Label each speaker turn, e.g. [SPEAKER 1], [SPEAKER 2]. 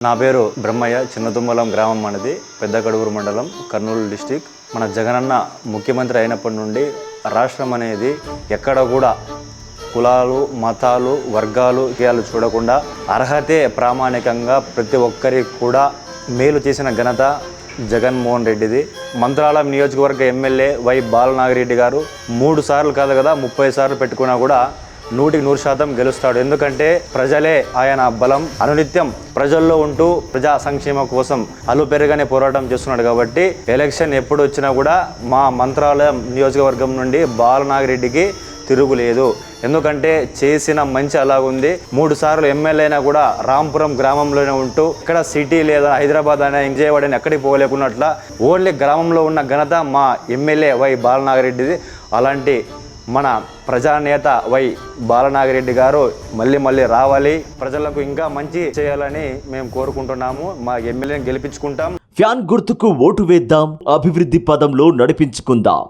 [SPEAKER 1] నా పేరు బ్రహ్మయ్య. చిన్నతుమ్మలం గ్రామం అనేది పెద్దకడుగురు మండలం, కర్నూలు డిస్టిక్. మన జగనన్న ముఖ్యమంత్రి అయినప్పటి నుండి రాష్ట్రం అనేది ఎక్కడ కూడా కులాలు, మతాలు, వర్గాలు చూడకుండా అర్హతే ప్రామాణికంగా ప్రతి ఒక్కరికి కూడా మేలు చేసిన ఘనత జగన్మోహన్ రెడ్డిది. మంత్రాలయం నియోజకవర్గ ఎమ్మెల్యే వై బాలనాగిరెడ్డి గారు 3 సార్లు కాదు కదా 30 సార్లు పెట్టుకున్నా కూడా 100% గెలుస్తాడు. ఎందుకంటే ప్రజలే ఆయన బలం. అనునిత్యం ప్రజల్లో ఉంటూ ప్రజా సంక్షేమం కోసం అలుపెరగనే పోరాటం చేస్తున్నాడు. కాబట్టి ఎలక్షన్ ఎప్పుడు వచ్చినా కూడా మా మంత్రాలయం నియోజకవర్గం నుండి బాలనాగిరెడ్డికి తిరుగులేదు. ఎందుకంటే చేసిన మంచి అలాగుంది. 3 సార్లు ఎమ్మెల్యే అయినా కూడా రాంపురం గ్రామంలోనే ఉంటూ ఇక్కడ సిటీ లేదా హైదరాబాద్ అయినా విజయవాడ అయినా ఎక్కడికి పోలేకున్నట్ల ఓన్లీ గ్రామంలో ఉన్న ఘనత మా ఎమ్మెల్యే వై బాలనాగిరెడ్డిది. అలాంటి మన ప్రజానేత వై బాలనాగిరెడ్డి గారు మళ్ళీ రావాలి, ప్రజలకు ఇంకా మంచి చేయాలని మేము కోరుకుంటున్నాము. మా ఎమ్మెల్యేని గెలిపించుకుంటాం.
[SPEAKER 2] ఫ్యాన్ గుర్తుకు ఓటు వేద్దాం, అభివృద్ధి పదంలో నడిపించుకుందాం.